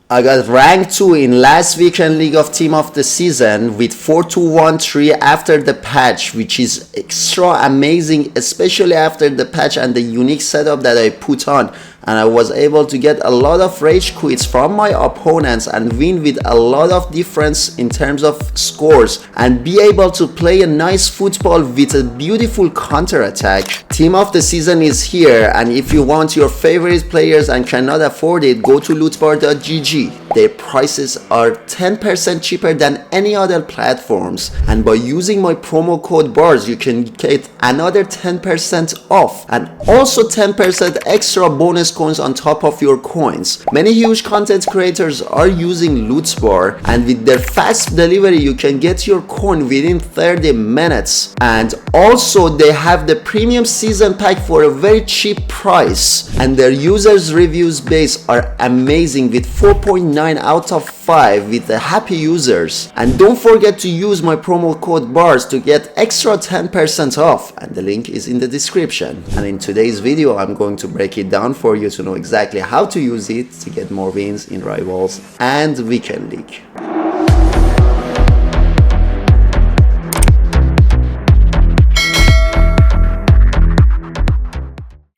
I got rank 2 in last weekend league of team of the season with 4-2-1-3 after the patch, which is extra amazing, especially after the patch and the unique setup that I put on. And I was able to get a lot of rage quits from my opponents and win with a lot of difference in terms of scores and be able to play a nice football with a beautiful counter attack. Team of the season is here, and if you want your favorite players and cannot afford it, go to lootbar.gg. Their prices are 10% cheaper than any other platforms, and by using my promo code BARDS you can get another 10% off and also 10% extra bonus coins on top of your coins. Many huge content creators are using Lootbar, and with their fast delivery you can get your coin within 30 minutes. And also they have the premium season pack for a very cheap price, and their users reviews base are amazing with 4.9 out of 5 with the happy users. And don't forget to use my promo code BARDS to get extra 10% off, and the link is in the description. And in today's video I'm going to break it down for you to know exactly how to use it to get more wins in Rivals and Weekend League.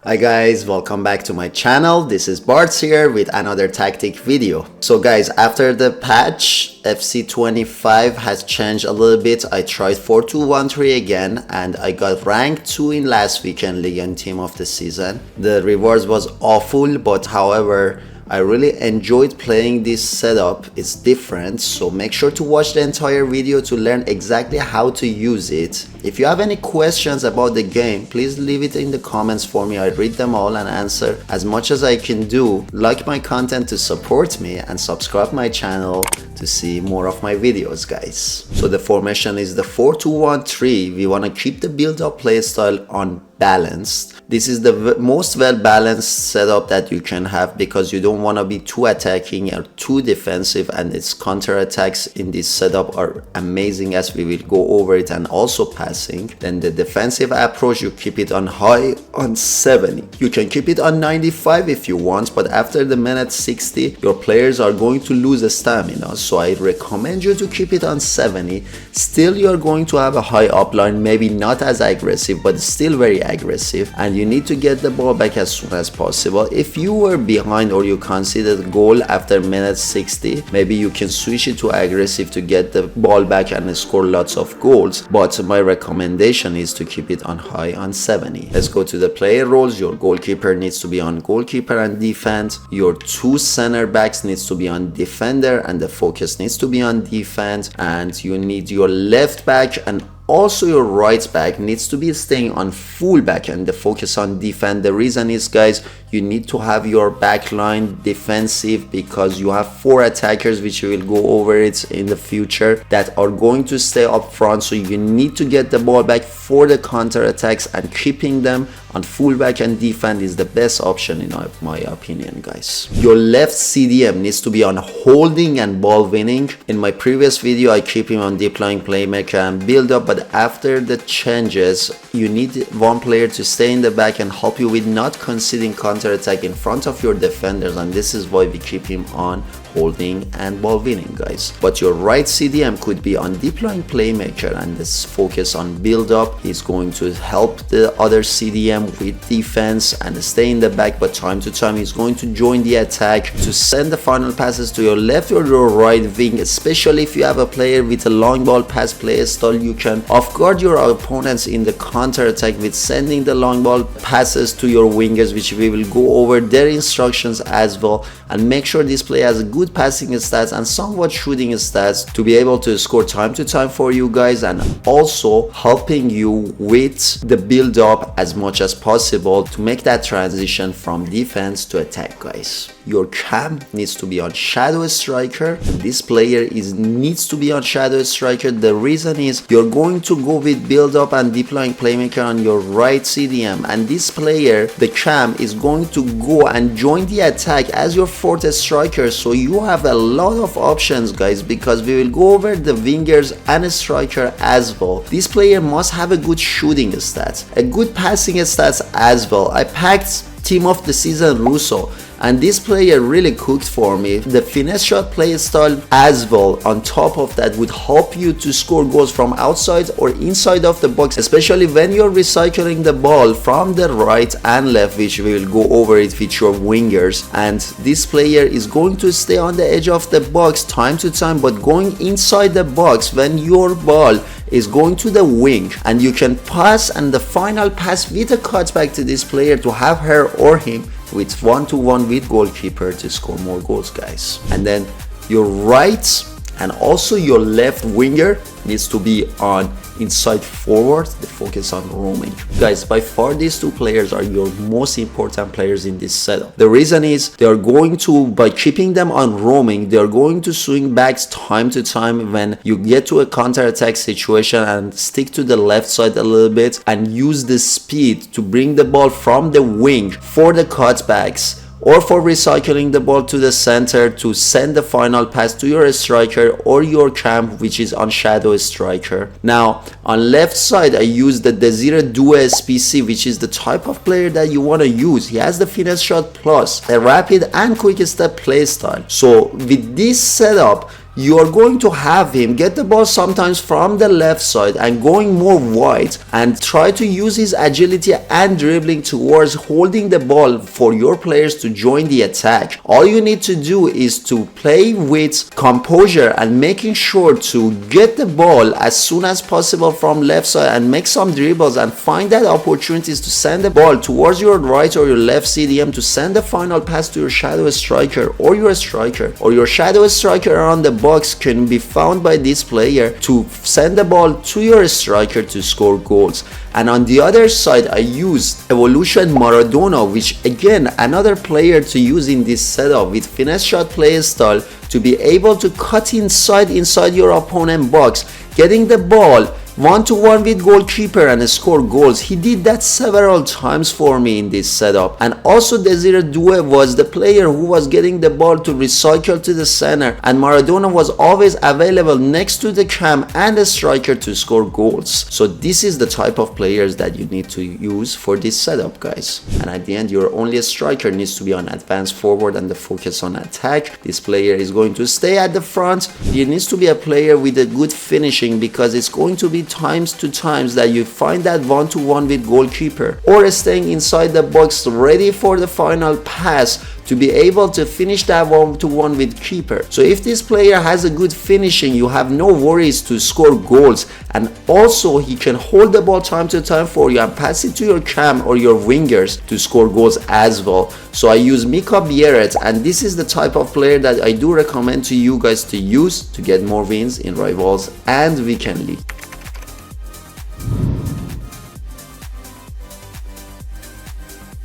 Hi guys, welcome back to my channel. This is BARDS here with another tactic video. So guys, after the patch, FC25 has changed a little bit. I tried 4-2-1-3 again and I got rank 2 in last weekend league and team of the season. The rewards was awful, but however, I really enjoyed playing this setup. It's different, so make sure to watch the entire video to learn exactly how to use it. If you have any questions about the game, please leave it in the comments for me. I read them all and answer as much as I can do. Like my content to support me and subscribe my channel to see more of my videos, guys. So the formation is the 4-2-1-3. We want to keep the build-up playstyle unbalanced. This is the most well-balanced setup that you can have because you don't want to be too attacking or too defensive, and its counter-attacks in this setup are amazing, as we will go over it, and also passing. Then the defensive approach, you keep it on high on 70. You can keep it on 95 if you want, but after the minute 60 your players are going to lose a stamina, so I recommend you to keep it on 70. Still you're going to have a high upline, maybe not as aggressive but still very aggressive, and you need to get the ball back as soon as possible. If you were behind or you considered goal after minute 60, maybe you can switch it to aggressive to get the ball back and score lots of goals, but my recommendation is to keep it on high on 70. Let's go to the player roles. Your goalkeeper needs to be on goalkeeper and defense. Your two center backs needs to be on defender and the focus needs to be on defense, and you need your left back and also your right back needs to be staying on full back and the focus on defense. The reason is, guys, you need to have your back line defensive because you have 4 attackers, which we will go over it in the future, that are going to stay up front, so you need to get the ball back for the counter attacks, and keeping them on fullback and defense is the best option in my opinion, guys. Your left CDM needs to be on holding and ball winning. In my previous video I keep him on deploying playmaker and build up, but after the changes you need one player to stay in the back and help you with not conceding counter attack in front of your defenders, and this is why we keep him on holding and ball winning, guys. But your right CDM could be on deploying playmaker, and this focus on build up is going to help the other CDM with defense and stay in the back, but time to time he's going to join the attack to send the final passes to your left or your right wing. Especially if you have a player with a long ball pass play style, you can off guard your opponents in the counter attack with sending the long ball passes to your wingers, which we will go over their instructions as well. And make sure this player has a good passing stats and somewhat shooting stats to be able to score time to time for you guys, and also helping you with the build up as much as possible to make that transition from defense to attack, guys. Your cam needs to be on shadow striker. This player needs to be on shadow striker. The reason is you're going to go with build up and deploying playmaker on your right CDM, and this player, the cam, is going to go and join the attack as your fourth striker, so you have a lot of options, guys, because we will go over the wingers and striker as well. This player must have a good shooting stats, a good passing stats as well. I packed team of the season Russo. and this player really cooked for me. The finesse shot play style as well on top of that would help you to score goals from outside or inside of the box, especially when you're recycling the ball from the right and left, which we will go over it with your wingers. And this player is going to stay on the edge of the box time to time, but going inside the box when your ball is going to the wing, and you can pass, and the final pass with a cutback to this player to have her or him with 1-to-1 with goalkeeper to score more goals, guys. And then your right and also your left winger needs to be on inside forward, the focus on roaming. Guys, by far these two players are your most important players in this setup. The reason is they are going to, by keeping them on roaming, they are going to swing backs time to time when you get to a counter-attack situation, and stick to the left side a little bit and use the speed to bring the ball from the wing for the cutbacks, or for recycling the ball to the center to send the final pass to your striker or your cam, which is on shadow striker. Now on left side I use the Desire Due SPC, which is the type of player that you want to use. He has the finesse shot plus a rapid and quick step play style. So with this setup you are going to have him get the ball sometimes from the left side and going more wide, and try to use his agility and dribbling towards holding the ball for your players to join the attack. All you need to do is to play with composure and making sure to get the ball as soon as possible from left side and make some dribbles and find that opportunities to send the ball towards your right or your left CDM to send the final pass to your shadow striker or your striker, or your shadow striker around the ball can be found by this player to send the ball to your striker to score goals. And on the other side I used Evolution Maradona, which again another player to use in this setup with finesse shot play style, to be able to cut inside your opponent box, getting the ball 1-to-1 with goalkeeper and score goals. He did that several times for me in this setup. And also Desire Due was the player who was getting the ball to recycle to the center, and Maradona was always available next to the cam and the striker to score goals. So this is the type of players that you need to use for this setup, guys. And at the end your only striker needs to be on advanced forward and the focus on attack. This player is going to stay at the front. He needs to be a player with a good finishing, because it's going to be times that you find that 1-to-1 with goalkeeper, or staying inside the box ready for the final pass to be able to finish that 1-to-1 with keeper. So if this player has a good finishing, you have no worries to score goals, and also he can hold the ball time to time for you and pass it to your cam or your wingers to score goals as well. So I use Mika Bieret, and this is the type of player that I do recommend to you guys to use to get more wins in Rivals and Weekend League.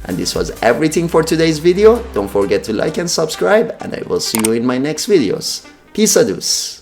And this was everything for today's video. Don't forget to like and subscribe, and I will see you in my next videos. Peace a deuce.